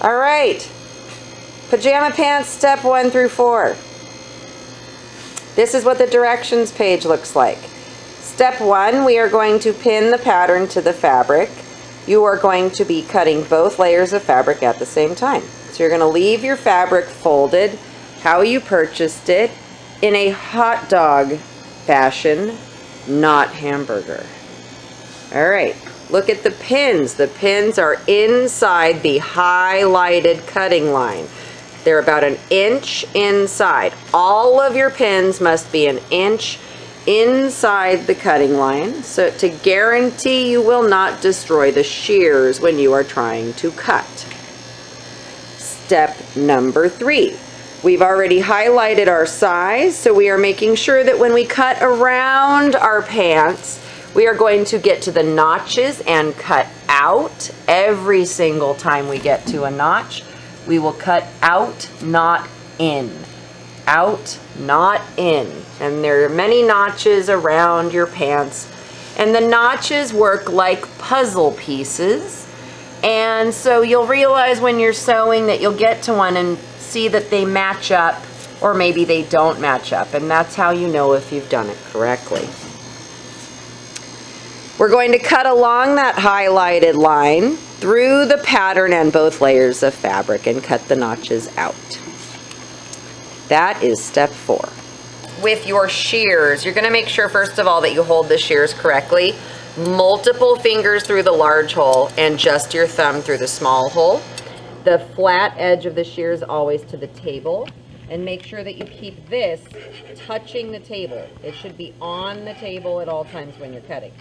All right, pajama pants, step 1 through 4. This is what the directions page looks like. Step 1, we are going to pin the pattern to the fabric. You are going to be cutting both layers of fabric at the same time. So you're going to leave your fabric folded how you purchased it, in a hot dog fashion, not hamburger. All right, look at the pins. The pins are inside the highlighted cutting line. They're about 1 inch inside. All of your pins must be 1 inch inside the cutting line, so to guarantee you will not destroy the shears when you are trying to cut. Step number 3. We've already highlighted our size, so we are making sure that when we cut around our pants, we are going to get to the notches and cut out. Every single time we get to a notch, we will cut out, not in. Out, not in. And there are many notches around your pants, and the notches work like puzzle pieces. And so you'll realize when you're sewing that you'll get to one and see that they match up, or maybe they don't match up, and that's how you know if you've done it correctly. We're going to cut along that highlighted line through the pattern and both layers of fabric and cut the notches out. That is step 4. With your shears, you're going to make sure first of all that you hold the shears correctly. Multiple fingers through the large hole and just your thumb through the small hole. The flat edge of the shears always to the table, and make sure that you keep this touching the table. It should be on the table at all times when you're cutting.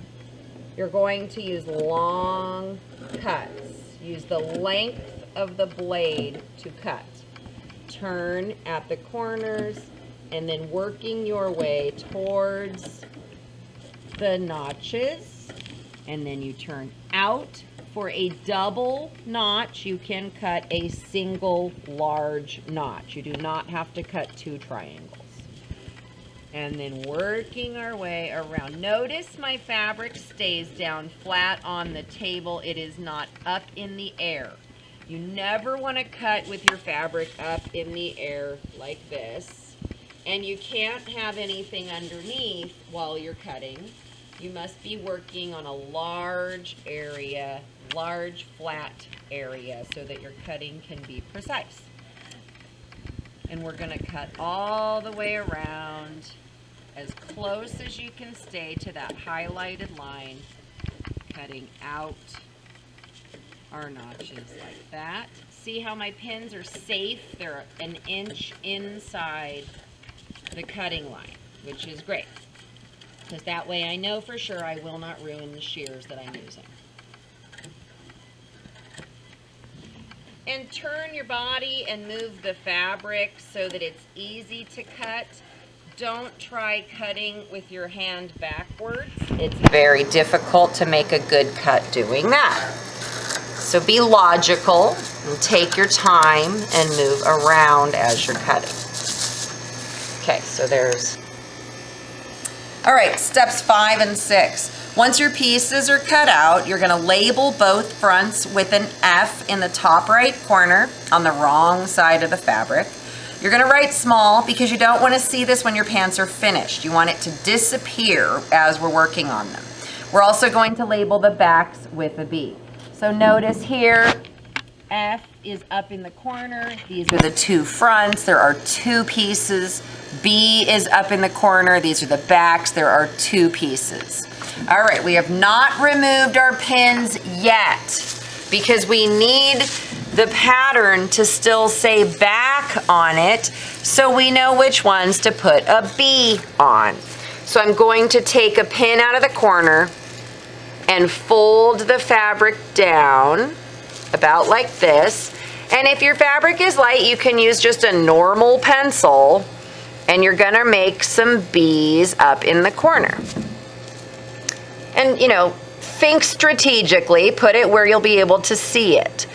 You're going to use long cuts. Use the length of the blade to cut. Turn at the corners and then working your way towards the notches, and then you turn out. For a double notch, you can cut a single large notch. You do not have to cut 2 triangles. And then working our way around. Notice my fabric stays down flat on the table. It is not up in the air. You never want to cut with your fabric up in the air like this. And you can't have anything underneath while you're cutting. You must be working on a large area, large flat area, so that your cutting can be precise. And we're going to cut all the way around as close as you can stay to that highlighted line, cutting out our notches like that. See how my pins are safe? They're 1 inch inside the cutting line, which is great, because that way I know for sure I will not ruin the shears that I'm using. And turn your body and move the fabric so that it's easy to cut. Don't try cutting with your hand backwards. It's very difficult to make a good cut doing that. So be logical and take your time and move around as you're cutting. Okay, so there's... All right, steps 5 and 6. Once your pieces are cut out, you're going to label both fronts with an F in the top right corner on the wrong side of the fabric. You're going to write small because you don't want to see this when your pants are finished. You want it to disappear as we're working on them. We're also going to label the backs with a B. So notice here, F is up in the corner. These are the 2 fronts. There are 2 pieces. B is up in the corner. These are the backs. There are 2 pieces. All right, we have not removed our pins yet because we need the pattern to still say back on it so we know which ones to put a B on. So I'm going to take a pin out of the corner and fold the fabric down about like this. And if your fabric is light, you can use just a normal pencil, and you're gonna make some B's up in the corner. And you know, think strategically, put it where you'll be able to see it.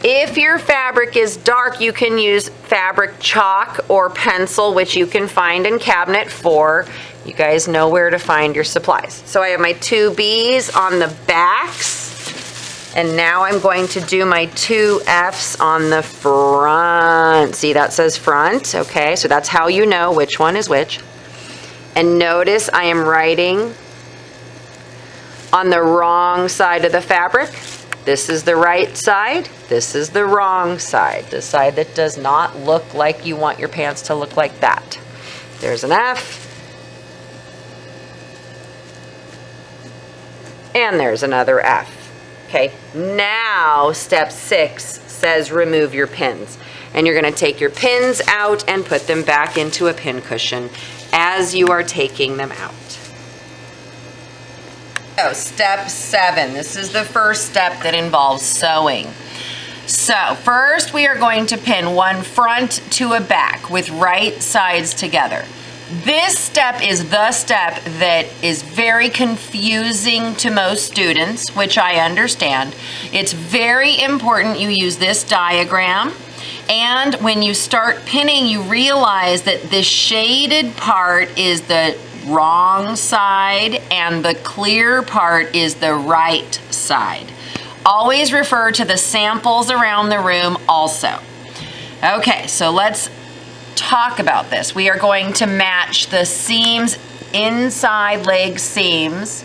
If your fabric is dark, you can use fabric chalk or pencil, which you can find in cabinet 4. You guys know where to find your supplies. So I have my 2 B's on the backs, And now I'm going to do my 2 F's on the front. See, that says front, okay? So that's how you know which one is which. And notice I am writing on the wrong side of the fabric. This is the right side. This is the wrong side. The side that does not look like you want your pants to look like that. There's an F. And there's another F. Okay, now step 6 says remove your pins. And you're going to take your pins out and put them back into a pin cushion as you are taking them out. So step 7, this is the first step that involves sewing. So first we are going to pin one front to a back with right sides together. This step is the step that is very confusing to most students, which I understand. It's very important you use this diagram, and when you start pinning, you realize that the shaded part is the wrong side and the clear part is the right side. Always refer to the samples around the room also. Okay, so let's talk about this. We are going to match the seams, inside leg seams,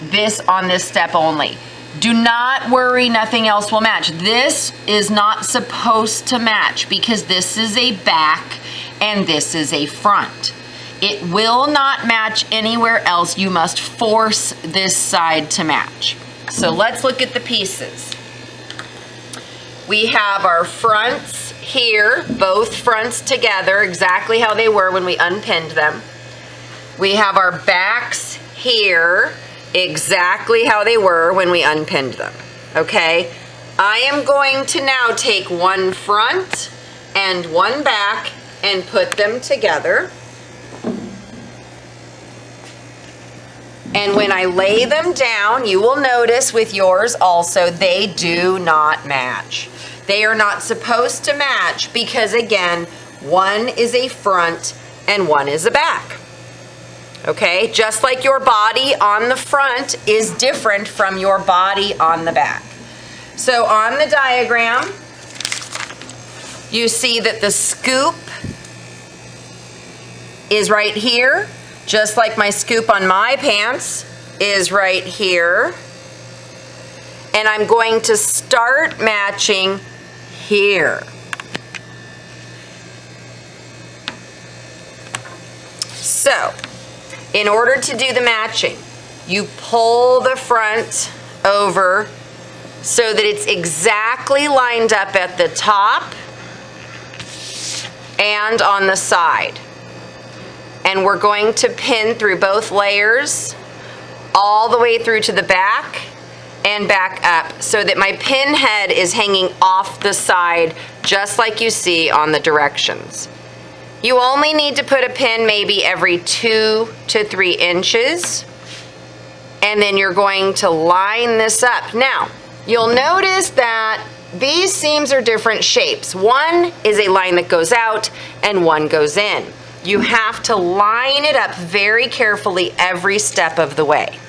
this on this step only. Do not worry, nothing else will match. This is not supposed to match because this is a back and this is a front. It will not match anywhere else. You must force this side to match. So let's look at the pieces. We have our fronts here, both fronts together, exactly how they were when we unpinned them. We have our backs here, exactly how they were when we unpinned them, okay? I am going to now take one front and one back and put them together. And when I lay them down, you will notice with yours also, they do not match. They are not supposed to match because, again, one is a front and one is a back. Okay, just like your body on the front is different from your body on the back. So on the diagram, you see that the scoop is right here, just like my scoop on my pants is right here. And I'm going to start matching here. So, in order to do the matching, you pull the front over so that it's exactly lined up at the top and on the side. And we're going to pin through both layers all the way through to the back and back up so that my pin head is hanging off the side just like you see on the directions. You only need to put a pin maybe every 2 to 3 inches, and then you're going to line this up. Now, you'll notice that these seams are different shapes. One is a line that goes out and one goes in. You have to line it up very carefully every step of the way.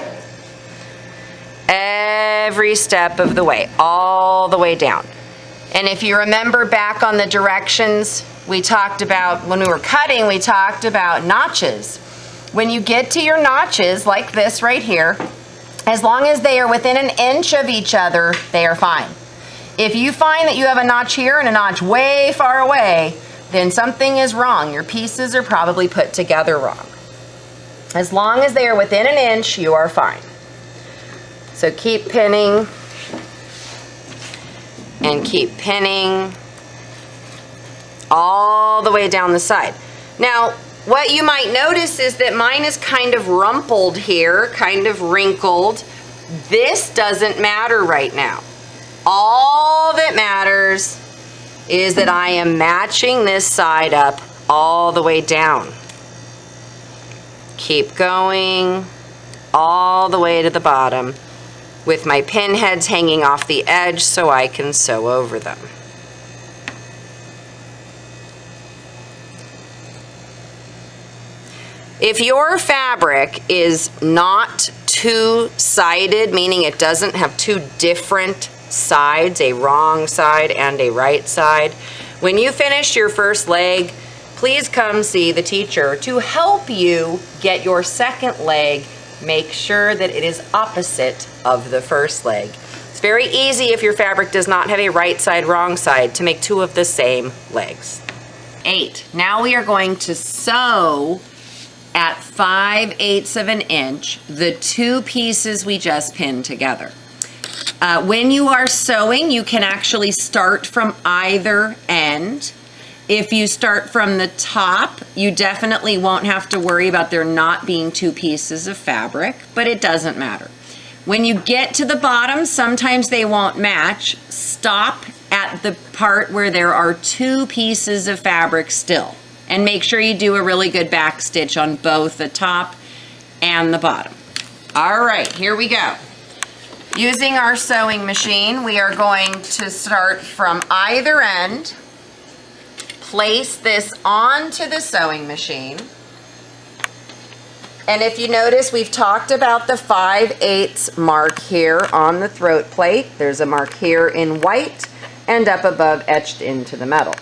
Every step of the way, all the way down. And if you remember back on the directions, we talked about, when we were cutting, we talked about notches. When you get to your notches, like this right here, as long as they are within an inch of each other, they are fine. If you find that you have a notch here and a notch way far away, then something is wrong. Your pieces are probably put together wrong. As long as they are within an inch, you are fine. So keep pinning and keep pinning all the way down the side. Now, what you might notice is that mine is kind of rumpled here, kind of wrinkled. This doesn't matter right now. All that matters is that I am matching this side up all the way down. Keep going all the way to the bottom with my pin heads hanging off the edge so I can sew over them. If your fabric is not two-sided, meaning it doesn't have two different sides, a wrong side and a right side, when you finish your first leg, please come see the teacher to help you get your second leg. Make sure that it is opposite of the first leg. It's very easy if your fabric does not have a right side, wrong side to make two of the same legs. 8. Now we are going to sew at 5/8 of an inch the two pieces we just pinned together. When you are sewing, you can actually start from either end. If you start from the top, you definitely won't have to worry about there not being two pieces of fabric, but it doesn't matter. When you get to the bottom, sometimes they won't match. Stop at the part where there are two pieces of fabric still, and make sure you do a really good back stitch on both the top and the bottom. All right, here we go. Using our sewing machine, we are going to start from either end. Place this onto the sewing machine. And if you notice, we've talked about the 5/8 mark here on the throat plate. There's a mark here in white and up above etched into the metal.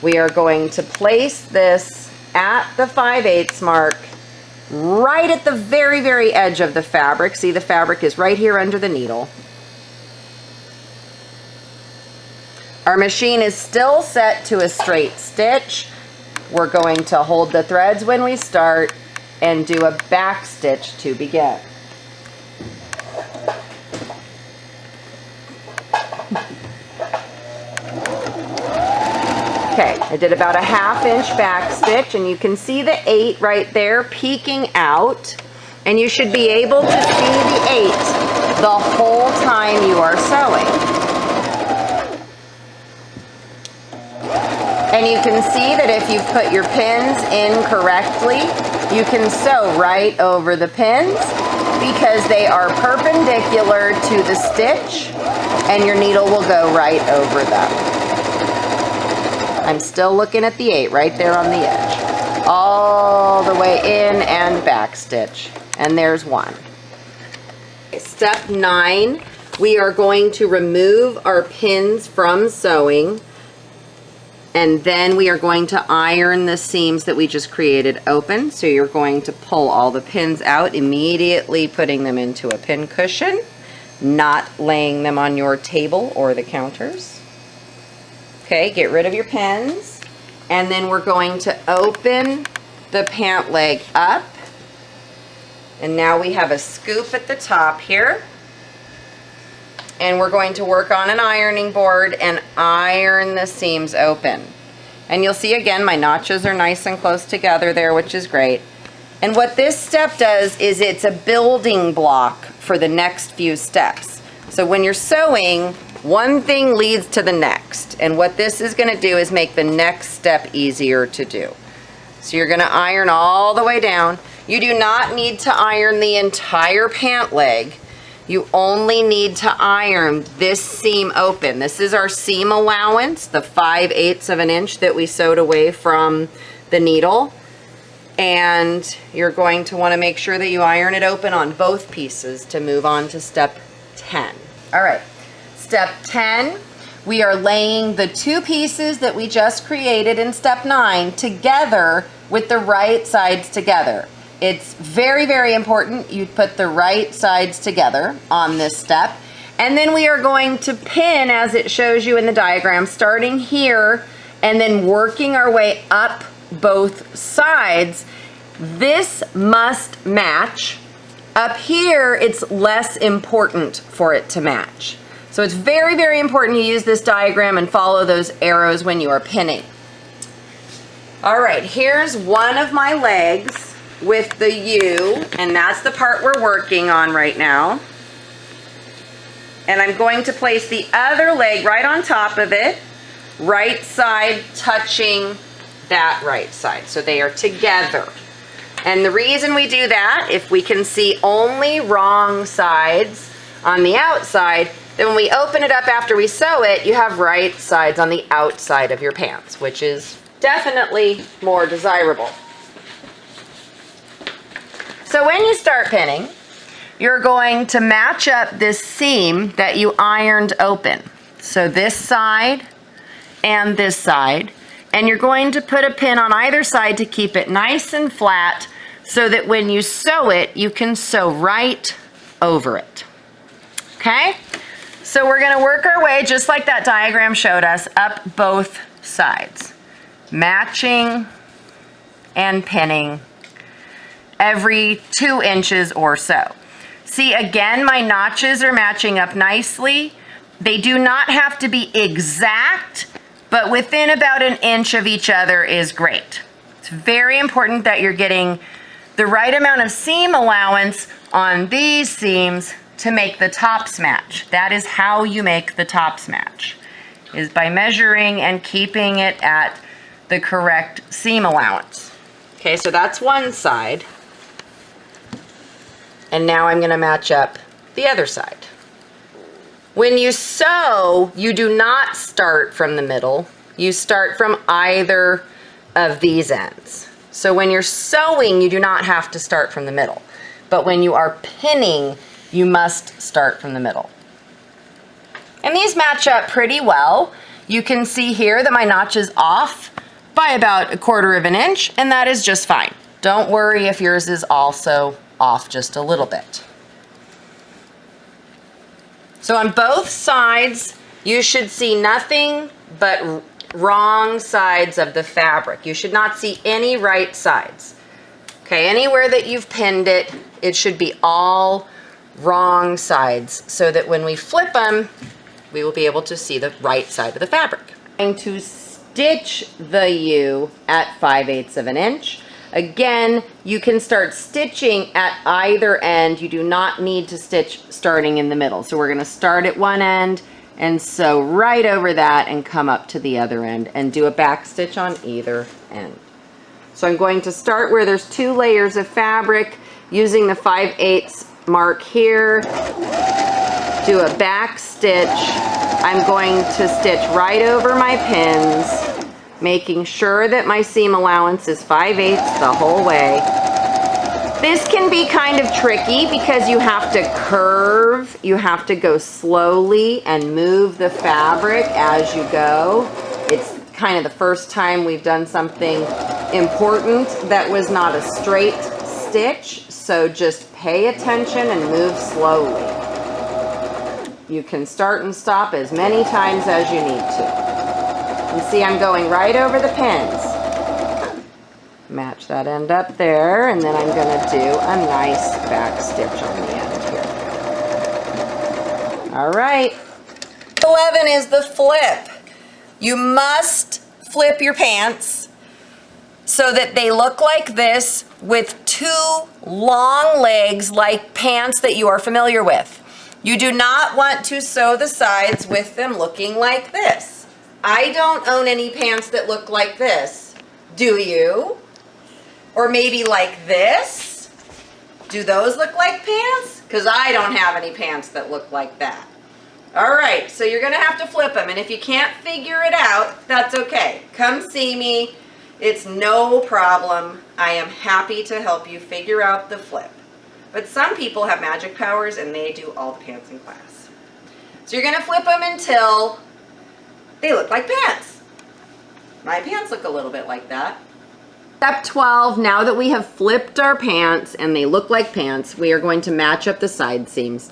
We are going to place this at the 5/8 mark right at the very, very edge of the fabric. See, the fabric is right here under the needle. Our machine is still set to a straight stitch. We're going to hold the threads when we start and do a back stitch to begin. Okay, I did about a 1/2 inch back stitch, and you can see the 8 right there peeking out, and you should be able to see the 8 the whole time you are sewing. And you can see that if you've put your pins in correctly, you can sew right over the pins because they are perpendicular to the stitch, and your needle will go right over them. I'm still looking at the 8 right there on the edge. All the way in and back stitch. And there's one. Step 9, we are going to remove our pins from sewing, and then we are going to iron the seams that we just created open. So you're going to pull all the pins out, immediately putting them into a pin cushion, not laying them on your table or the counters. Okay, get rid of your pins, and then we're going to open the pant leg up, and now we have a scoop at the top here, and we're going to work on an ironing board and iron the seams open. And you'll see again my notches are nice and close together there, which is great. And what this step does is it's a building block for the next few steps. So when you're sewing, one thing leads to the next, and what this is going to do is make the next step easier to do. So you're going to iron all the way down. You do not need to iron the entire pant leg. You only need to iron this seam open. This is our seam allowance, the 5/8 of an inch that we sewed away from the needle. And you're going to want to make sure that you iron it open on both pieces to move on to step 10. All right. Step 10, we are laying the two pieces that we just created in step 9 together with the right sides together. It's very, very important you put the right sides together on this step. And then we are going to pin, as it shows you in the diagram, starting here and then working our way up both sides. This must match. Up here, it's less important for it to match. So it's very, very important you use this diagram and follow those arrows when you are pinning. All right, here's one of my legs with the U, and that's the part we're working on right now. And I'm going to place the other leg right on top of it, right side touching that right side. So they are together. And the reason we do that, if we can see only wrong sides on the outside, then when we open it up after we sew it, you have right sides on the outside of your pants, which is definitely more desirable. So when you start pinning, you're going to match up this seam that you ironed open. So this side and this side. And you're going to put a pin on either side to keep it nice and flat so that when you sew it, you can sew right over it. Okay? So we're going to work our way, just like that diagram showed us, up both sides. Matching and pinning every 2 inches or so. See, again, my notches are matching up nicely. They do not have to be exact, but within about 1 inch of each other is great. It's very important that you're getting the right amount of seam allowance on these seams to make the tops match. That is how you make the tops match, is by measuring and keeping it at the correct seam allowance. Okay, so that's one side. And now I'm going to match up the other side. When you sew, you do not start from the middle. You start from either of these ends. So when you're sewing, you do not have to start from the middle. But when you are pinning, you must start from the middle. And these match up pretty well. You can see here that my notch is off by about 1/4 inch, and that is just fine. Don't worry if yours is also off just a little bit. So on both sides, you should see nothing but wrong sides of the fabric. You should not see any right sides. Okay, anywhere that you've pinned it, it should be all wrong sides so that when we flip them, we will be able to see the right side of the fabric. I'm going to stitch the U at 5/8 of an inch. Again, you can start stitching at either end. You do not need to stitch starting in the middle. So we're going to start at one end and sew right over that and come up to the other end and do a back stitch on either end. So I'm going to start where there's 2 layers of fabric using the 5/8 mark here. Do a back stitch. I'm going to stitch right over my pins, making sure that my seam allowance is 5/8 the whole way. This can be kind of tricky because you have to curve, you have to go slowly and move the fabric as you go. It's kind of the first time we've done something important that was not a straight stitch, so just pay attention and move slowly. You can start and stop as many times as you need to. You see, I'm going right over the pins. Match that end up there, and then I'm going to do a nice back stitch on the end here. All right. 11 is the flip. You must flip your pants so that they look like this with 2 long legs like pants that you are familiar with. You do not want to sew the sides with them looking like this. I don't own any pants that look like this. Do you? Or maybe like this? Do those look like pants? Because I don't have any pants that look like that. All right, so you're gonna have to flip them, and if you can't figure it out, that's okay. Come see me. It's no problem. I am happy to help you figure out the flip. But some people have magic powers and they do all the pants in class. So you're gonna flip them until they look like pants. My pants look a little bit like that. Step 12, now that we have flipped our pants and they look like pants, we are going to match up the side seams.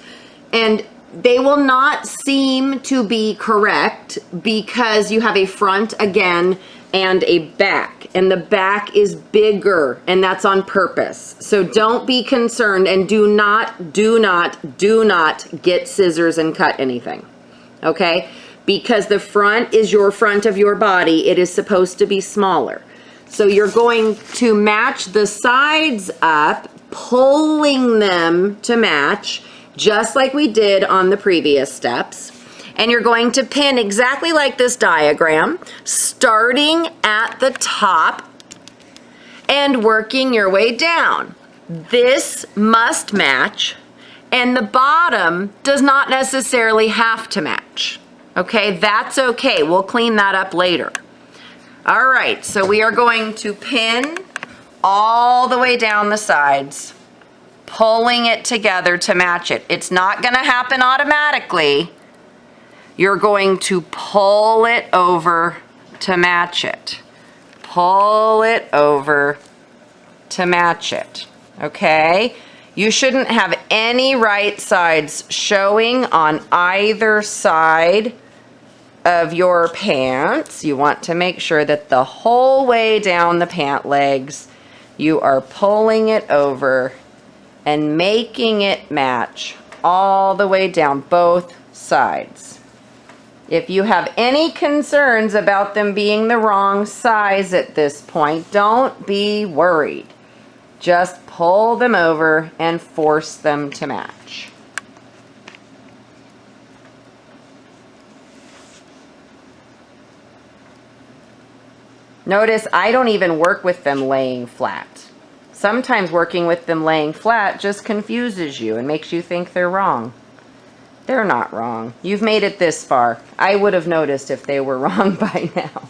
And they will not seem to be correct because you have a front again and a back, and the back is bigger, and that's on purpose. So don't be concerned, and do not get scissors and cut anything, okay? Because the front is your front of your body. It is supposed to be smaller. So you're going to match the sides up, pulling them to match, just like we did on the previous steps. And you're going to pin exactly like this diagram, starting at the top and working your way down. This must match, and the bottom does not necessarily have to match. Okay, that's okay. We'll clean that up later. All right, so we are going to pin all the way down the sides pulling it together to match it. It's not going to happen automatically. You're going to pull it over to match it. Pull it over to match it. Okay? You shouldn't have any right sides showing on either side of your pants. You want to make sure that the whole way down the pant legs, you are pulling it over and making it match all the way down both sides. If you have any concerns about them being the wrong size at this point, don't be worried. Just pull them over and force them to match. Notice I don't even work with them laying flat. Sometimes working with them laying flat just confuses you and makes you think they're wrong. They're not wrong. You've made it this far. I would have noticed if they were wrong by now.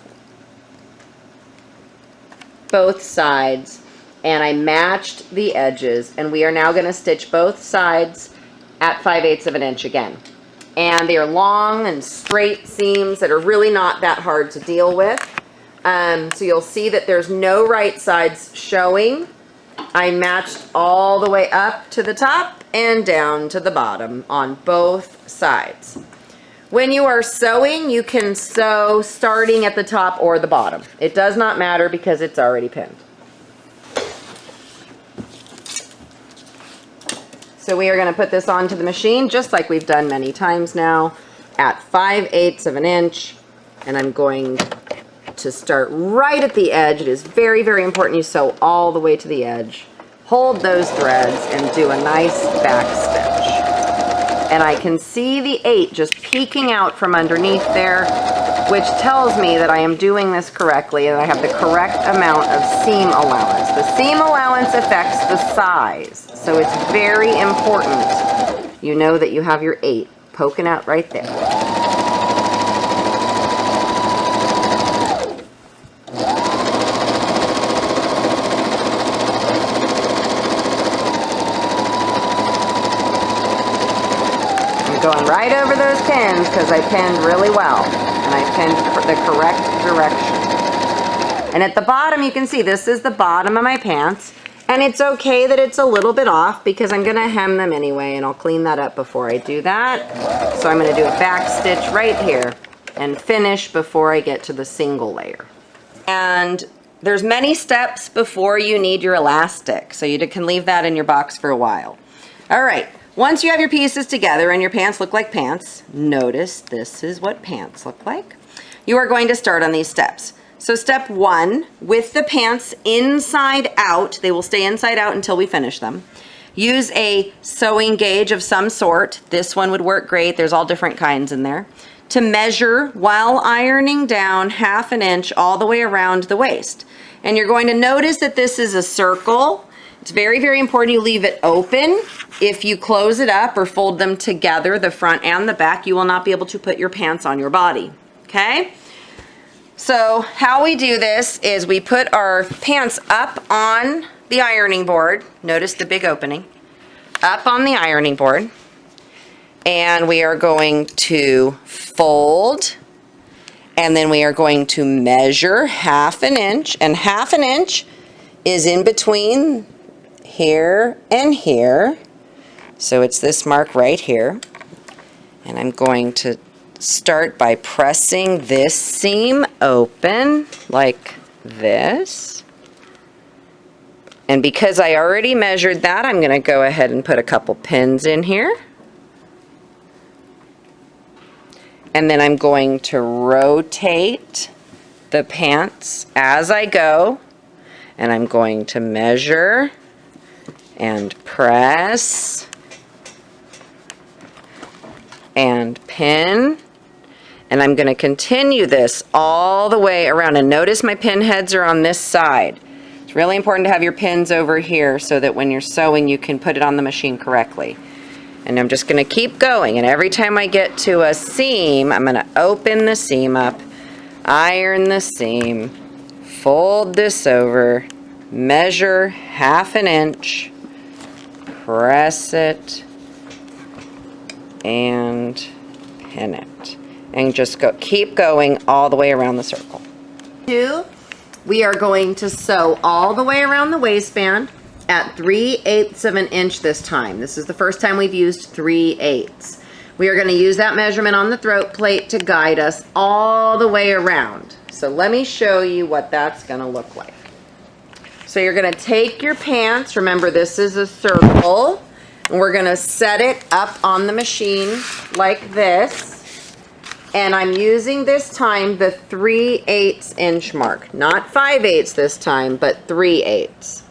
Both sides, and I matched the edges, and we are now going to stitch both sides at 5/8 of an inch again. And they are long and straight seams that are really not that hard to deal with. So you'll see that there's no right sides showing. I matched all the way up to the top and down to the bottom on both sides. When you are sewing, you can sew starting at the top or the bottom. It does not matter because it's already pinned. So we are going to put this onto the machine just like we've done many times now at 5/8 of an inch, and I'm going to start right at the edge. It is very, very important you sew all the way to the edge. Hold those threads and do a nice back stitch. And I can see the 8 just peeking out from underneath there, which tells me that I am doing this correctly and I have the correct amount of seam allowance. The seam allowance affects the size, so it's very important you know that you have your 8 poking out right there. Going right over those pins because I pinned really well and I pinned the correct direction. And at the bottom you can see this is the bottom of my pants, and it's okay that it's a little bit off because I'm going to hem them anyway, and I'll clean that up before I do that. So I'm going to do a back stitch right here and finish before I get to the single layer. And there's many steps before you need your elastic, so you can leave that in your box for a while. All right. Once you have your pieces together and your pants look like pants, notice this is what pants look like. You are going to start on these steps. So step 1, with the pants inside out, they will stay inside out until we finish them. Use a sewing gauge of some sort. This one would work great. There's all different kinds in there. To measure while ironing down 1/2 inch all the way around the waist. And you're going to notice that this is a circle. It's very, very important you leave it open. If you close it up or fold them together, the front and the back, you will not be able to put your pants on your body, okay? So how we do this is we put our pants up on the ironing board. Notice the big opening. Up on the ironing board. And we are going to fold, and then we are going to measure 1/2 inch, and 1/2 inch is in between here and here. So it's this mark right here. And I'm going to start by pressing this seam open like this. And because I already measured that, I'm going to go ahead and put a couple pins in here. And then I'm going to rotate the pants as I go. And I'm going to measure and press and pin, and I'm going to continue this all the way around. And notice my pin heads are on this side. It's really important to have your pins over here so that when you're sewing you can put it on the machine correctly. And I'm just going to keep going, and every time I get to a seam I'm going to open the seam up, iron the seam, fold this over, measure 1/2 inch, press it and pin it. And just keep going all the way around the circle. We are going to sew all the way around the waistband at 3/8 of an inch this time. This is the first time we've used 3/8. We are going to use that measurement on the throat plate to guide us all the way around. So let me show you what that's going to look like. So you're going to take your pants, remember this is a circle, and we're going to set it up on the machine like this. And I'm using this time the 3/8 inch mark. Not 5/8 this time, but 3/8.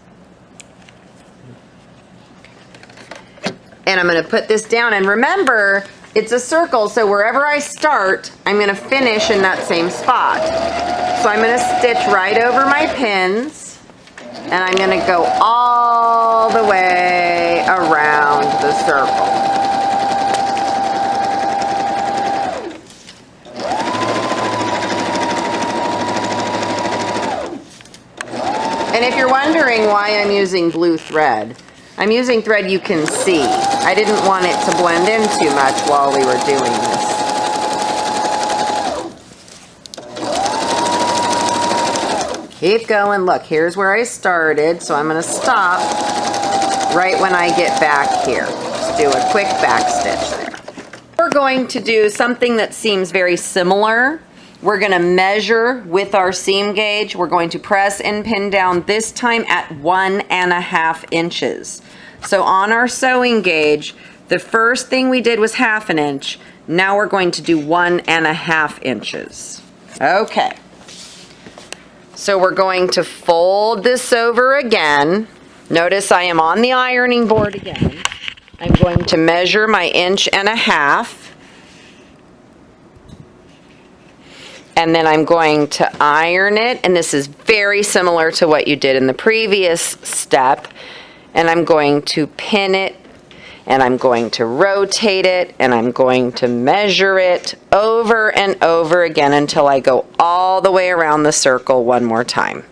And I'm going to put this down. And remember, it's a circle, so wherever I start, I'm going to finish in that same spot. So I'm going to stitch right over my pins. And I'm going to go all the way around the circle. And if you're wondering why I'm using blue thread, I'm using thread you can see. I didn't want it to blend in too much while we were doing this. Keep going. Look, here's where I started, so I'm going to stop right when I get back here. Just do a quick back stitch there. We're going to do something that seems very similar. We're going to measure with our seam gauge. We're going to press and pin down, this time at 1.5 inches. So on our sewing gauge, the first thing we did was 1/2 inch. Now we're going to do 1.5 inches. Okay. So we're going to fold this over again. Notice I am on the ironing board again. I'm going to measure my 1.5 inches. And then I'm going to iron it, and this is very similar to what you did in the previous step. And I'm going to pin it, and I'm going to rotate it, and I'm going to measure it over and over again until I go all the way around the circle one more time.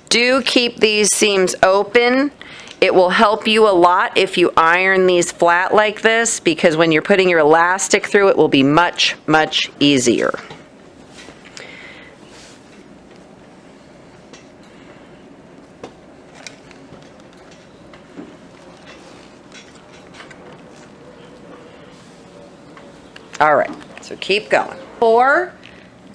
Do keep these seams open. It will help you a lot if you iron these flat like this, because when you're putting your elastic through, it will be much, much easier. All right, so keep going. 4,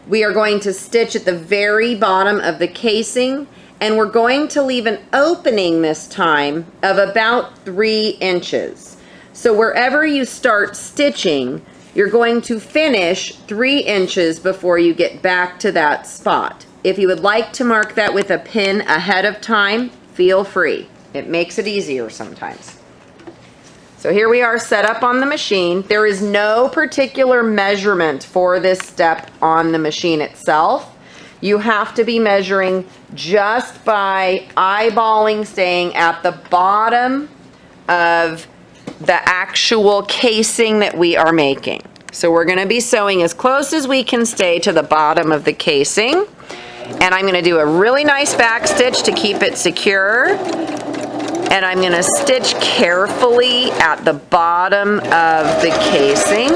we are going to stitch at the very bottom of the casing, and we're going to leave an opening this time of about 3 inches. So wherever you start stitching, you're going to finish 3 inches before you get back to that spot. If you would like to mark that with a pin ahead of time, feel free. It makes it easier sometimes. So here we are set up on the machine. There is no particular measurement for this step on the machine itself. You have to be measuring just by eyeballing, staying at the bottom of the actual casing that we are making. So we're going to be sewing as close as we can stay to the bottom of the casing. And I'm going to do a really nice back stitch to keep it secure. And I'm going to stitch carefully at the bottom of the casing.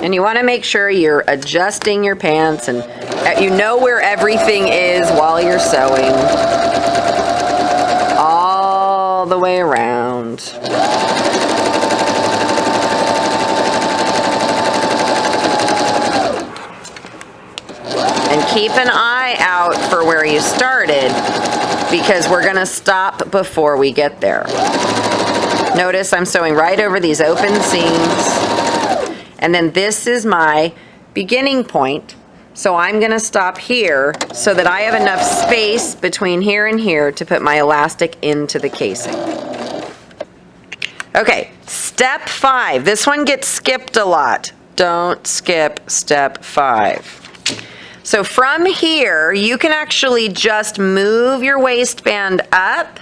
And you want to make sure you're adjusting your pants and you know where everything is while you're sewing. All the way around. And keep an eye out for where you started, because we're going to stop before we get there. Notice I'm sewing right over these open seams. And then this is my beginning point. So I'm going to stop here so that I have enough space between here and here to put my elastic into the casing. Okay, step 5. This one gets skipped a lot. Don't skip step 5. So from here, you can actually just move your waistband up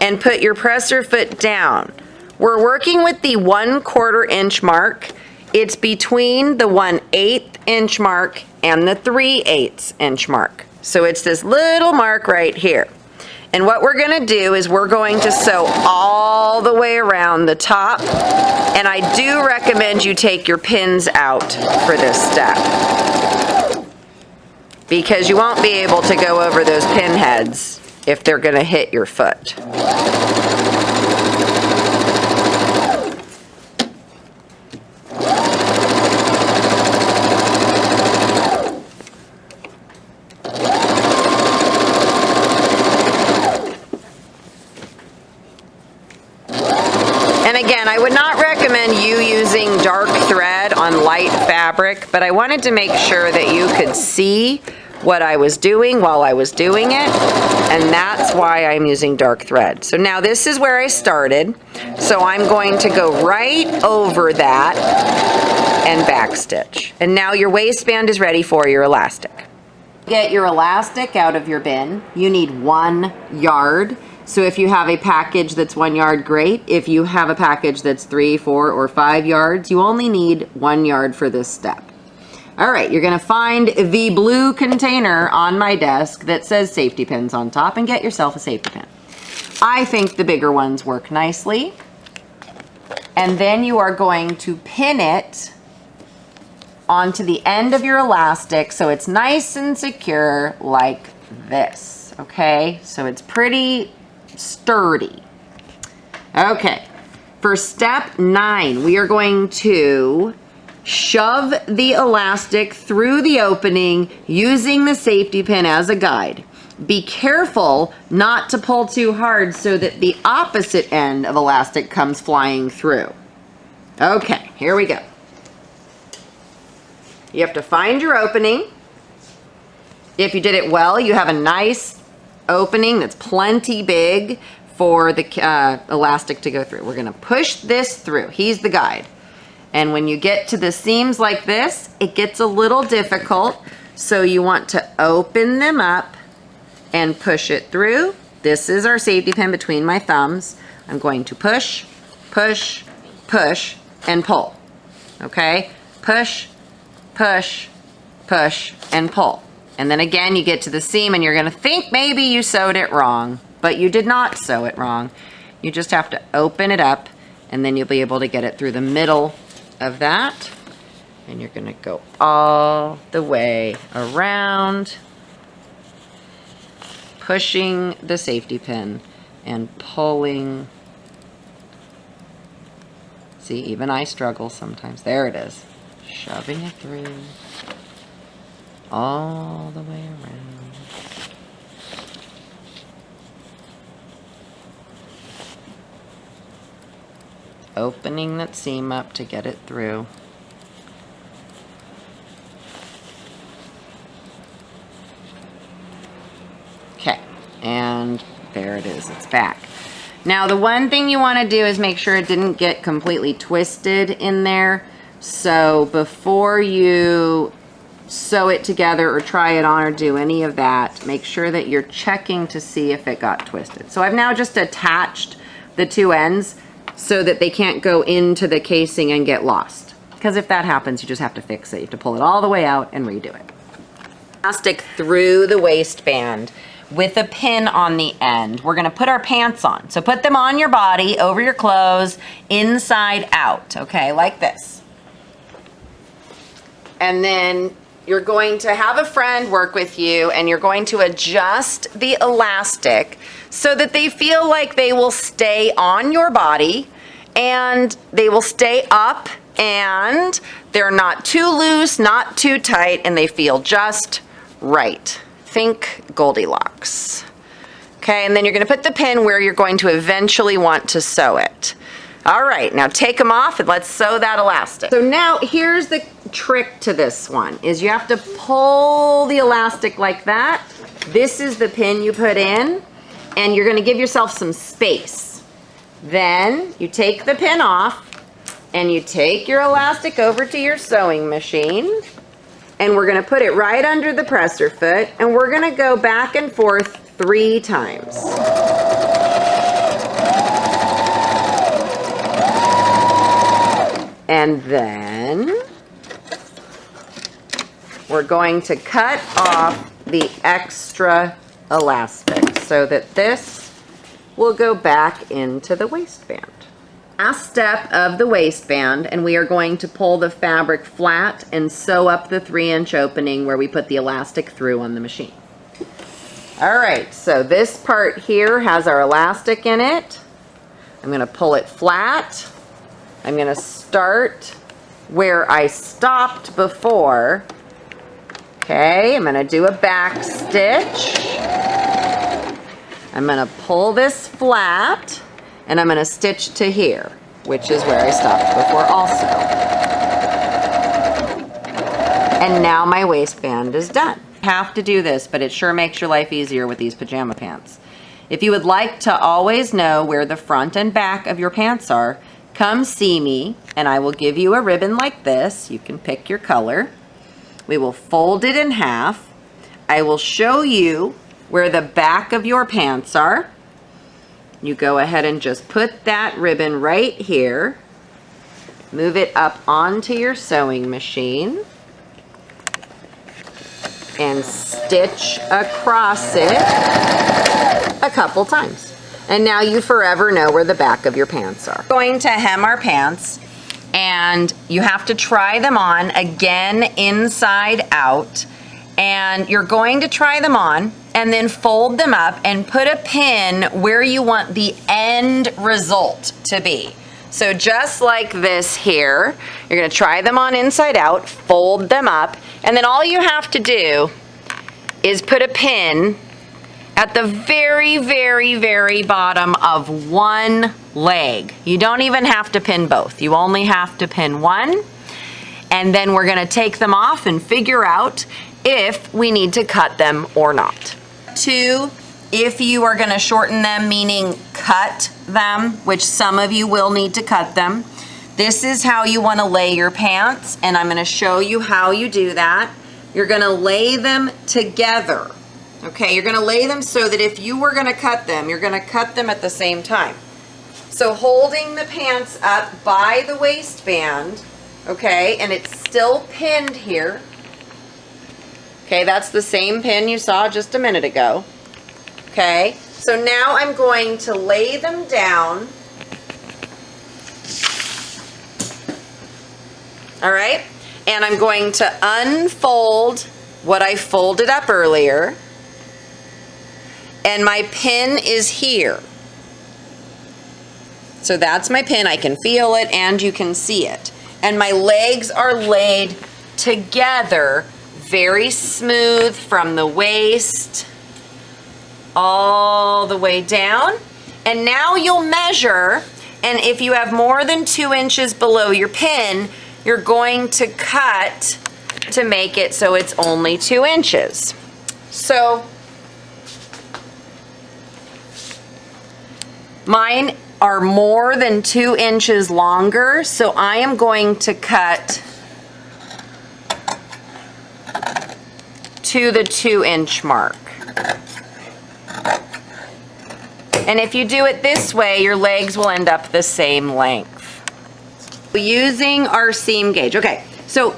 and put your presser foot down. We're working with the 1/4 inch mark. It's between the 1/8 inch mark and the 3/8 inch mark. So it's this little mark right here. And what we're gonna do is we're going to sew all the way around the top. And I do recommend you take your pins out for this step, because you won't be able to go over those pin heads if they're gonna hit your foot. And again, I would not recommend you using dark thread on light fabric, but I wanted to make sure that you could see what I was doing while I was doing it, and that's why I'm using dark thread. So now this is where I started, so I'm going to go right over that and backstitch. And now your waistband is ready for your elastic. Get your elastic out of your bin. You need 1 yard. So if you have a package that's 1 yard, great. If you have a package that's 3, 4, or 5 yards, you only need 1 yard for this step. All right, you're gonna find the blue container on my desk that says safety pins on top and get yourself a safety pin. I think the bigger ones work nicely. And then you are going to pin it onto the end of your elastic so it's nice and secure like this, okay? So it's pretty sturdy. Okay, for step 9, we are going to shove the elastic through the opening using the safety pin as a guide. Be careful not to pull too hard so that the opposite end of elastic comes flying through. Okay, here we go. You have to find your opening. If you did it well, you have a nice opening that's plenty big for the elastic to go through. We're gonna push this through. He's the guide. And when you get to the seams like this, it gets a little difficult. So you want to open them up and push it through. This is our safety pin between my thumbs. I'm going to push, push, push, and pull. Okay? Push, push, push, and pull. And then again, you get to the seam and you're gonna think maybe you sewed it wrong, but you did not sew it wrong. You just have to open it up and then you'll be able to get it through the middle of that. And you're gonna go all the way around, pushing the safety pin and pulling. See, even I struggle sometimes. There it is. Shoving it through. All the way around. Opening that seam up to get it through. Okay, and there it is, it's back. Now the one thing you want to do is make sure it didn't get completely twisted in there. So before you sew it together or try it on or do any of that, make sure that you're checking to see if it got twisted. So I've now just attached the two ends so that they can't go into the casing and get lost. Because if that happens, you just have to fix it. You have to pull it all the way out and redo it. Elastic through the waistband with a pin on the end. We're gonna put our pants on. So put them on your body, over your clothes, inside out, okay, like this. And then you're going to have a friend work with you and you're going to adjust the elastic so that they feel like they will stay on your body and they will stay up and they're not too loose, not too tight, and they feel just right. Think Goldilocks. Okay, and then you're going to put the pin where you're going to eventually want to sew it. All right, now take them off and let's sew that elastic. So now here's the trick to this one, is you have to pull the elastic like that. This is the pin you put in, and you're gonna give yourself some space. Then you take the pin off, and you take your elastic over to your sewing machine, and we're gonna put it right under the presser foot, and we're gonna go back and forth 3 times. And then we're going to cut off the extra elastic so that this will go back into the waistband. Last step of the waistband, and we are going to pull the fabric flat and sew up the 3-inch opening where we put the elastic through on the machine. All right, so this part here has our elastic in it. I'm going to pull it flat. I'm going to start where I stopped before. Okay, I'm going to do a back stitch. I'm going to pull this flat, and I'm going to stitch to here, which is where I stopped before also. And now my waistband is done. Have to do this, but it sure makes your life easier with these pajama pants. If you would like to always know where the front and back of your pants are, come see me and I will give you a ribbon like this. You can pick your color. We will fold it in half. I will show you where the back of your pants are. You go ahead and just put that ribbon right here. Move it up onto your sewing machine and stitch across it a couple times. And now you forever know where the back of your pants are. We're going to hem our pants, and you have to try them on again inside out. And you're going to try them on and then fold them up and put a pin where you want the end result to be. So just like this here, you're going to try them on inside out, fold them up, and then all you have to do is put a pin at the very, very, very bottom of one leg. You don't even have to pin both. You only have to pin one. And then we're going to take them off and figure out if we need to cut them or not. 2, if you are going to shorten them, meaning cut them, which some of you will need to cut them, this is how you want to lay your pants, and I'm going to show you how you do that. You're going to lay them together. Okay, you're going to lay them so that if you were going to cut them, you're going to cut them at the same time. So holding the pants up by the waistband, okay, and it's still pinned here. Okay, that's the same pin you saw just a minute ago. Okay, so now I'm going to lay them down. All right, and I'm going to unfold what I folded up earlier. And my pin is here. So that's my pin. I can feel it and you can see it. And my legs are laid together, very smooth from the waist all the way down. And now you'll measure, and if you have more than 2 inches below your pin, you're going to cut to make it so it's only 2 inches. So mine are more than 2 inches longer, so I am going to cut to the 2-inch mark. And if you do it this way, your legs will end up the same length. Using our seam gauge. Okay, so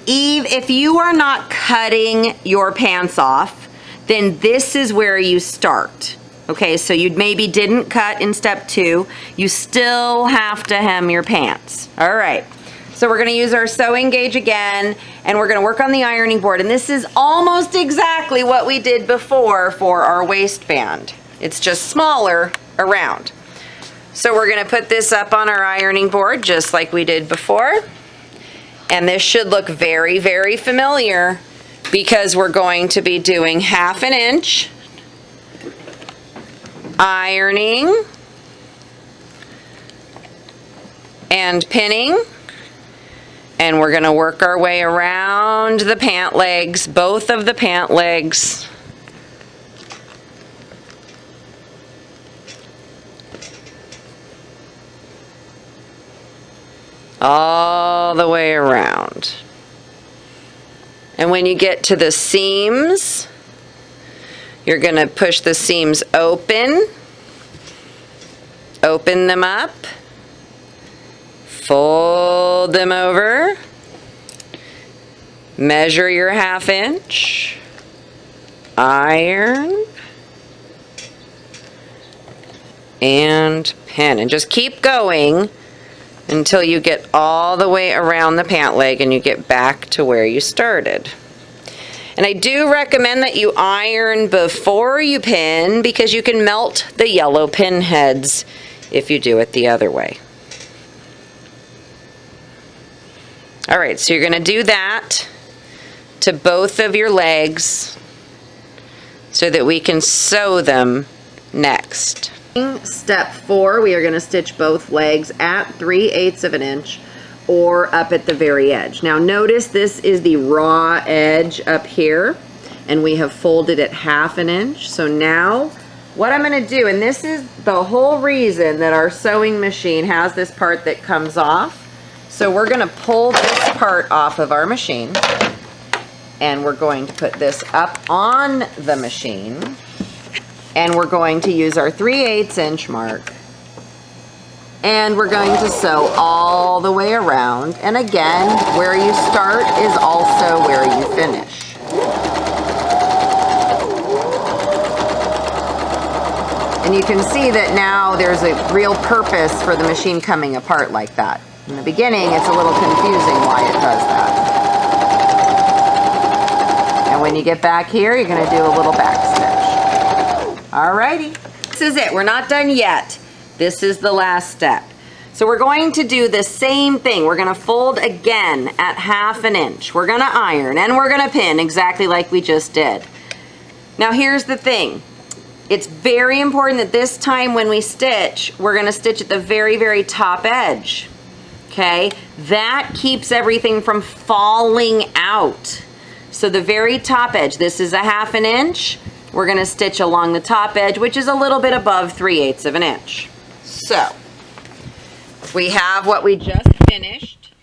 Eve, if you are not cutting your pants off, then this is where you start. Okay, so you maybe didn't cut in step 2. You still have to hem your pants. All right, so we're gonna use our sewing gauge again, and we're gonna work on the ironing board. And this is almost exactly what we did before for our waistband. It's just smaller around. So we're gonna put this up on our ironing board just like we did before. And this should look very, very familiar because we're going to be doing 1/2 inch ironing and pinning, and we're going to work our way around the pant legs, both of the pant legs. All the way around. And when you get to the seams, you're going to push the seams open, open them up, fold them over, Measure your 1/2 inch, iron, and pin. And just keep going until you get all the way around the pant leg and you get back to where you started. And I do recommend that you iron before you pin because you can melt the yellow pin heads if you do it the other way. All right, so you're going to do that to both of your legs so that we can sew them next. Step 4, we are going to stitch both legs at 3/8 of an inch or up at the very edge. Now notice this is the raw edge up here and we have folded it 1/2 inch. So now what I'm going to do, and this is the whole reason that our sewing machine has this part that comes off. So we're going to pull this part off of our machine and we're going to put this up on the machine and we're going to use our 3/8 inch mark. And we're going to sew all the way around. And again, where you start is also where you finish. And you can see that now there's a real purpose for the machine coming apart like that. In the beginning, it's a little confusing why it does that. And when you get back here, you're going to do a little back stitch. Alrighty. This is it. We're not done yet. This is the last step. So we're going to do the same thing. We're going to fold again at 1/2 inch. We're going to iron and we're going to pin exactly like we just did. Now here's the thing. It's very important that this time when we stitch, we're going to stitch at the very, very top edge. Okay? That keeps everything from falling out. So the very top edge, this is a 1/2 inch. We're going to stitch along the top edge, which is a little bit above 3/8 of an inch. So, we have what we just finished.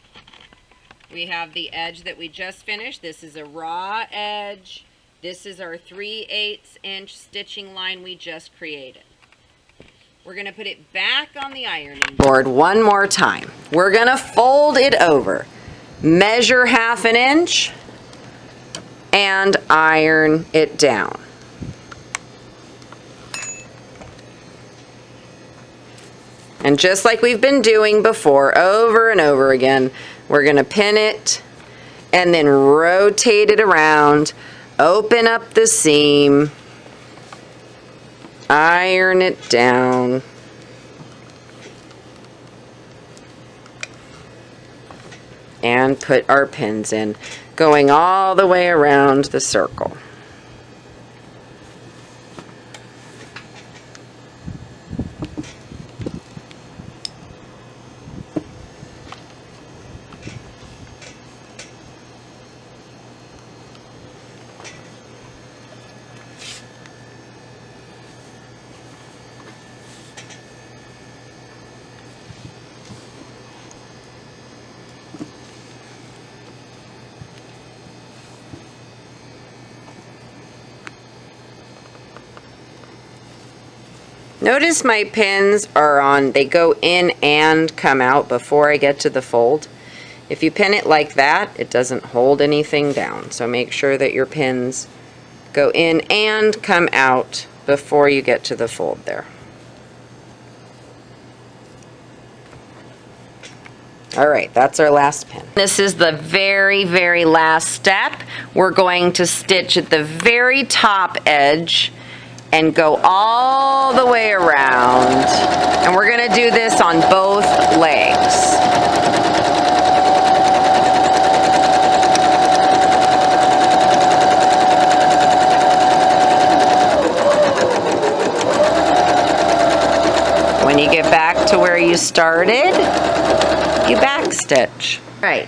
We have the edge that we just finished. This is a raw edge. This is our 3/8 inch stitching line we just created. We're going to put it back on the ironing board one more time. We're going to fold it over. Measure 1/2 inch and iron it down. And just like we've been doing before, over and over again, we're going to pin it and then rotate it around, open up the seam, iron it down, and put our pins in, going all the way around the circle. Notice my pins are on, they go in and come out before I get to the fold. If you pin it like that, it doesn't hold anything down. So make sure that your pins go in and come out before you get to the fold there. Alright, that's our last pin. This is the very, very last step. We're going to stitch at the very top edge and go all the way around. And we're going to do this on both legs. When you get back to where you started, you back stitch. Right.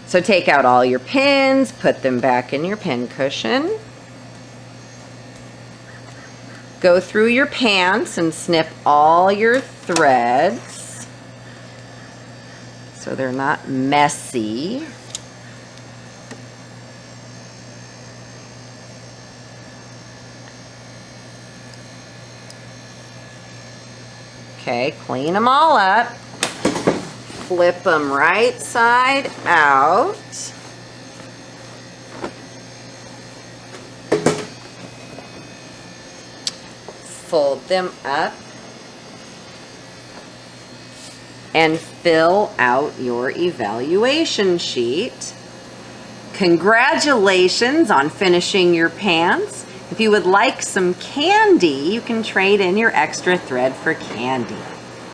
So take out all your pins, put them back in your pin cushion. Go through your pants and snip all your threads so they're not messy. Okay, clean them all up. Flip them right side out. fold them up and fill out your evaluation sheet. Congratulations on finishing your pants. If you would like some candy, you can trade in your extra thread for candy.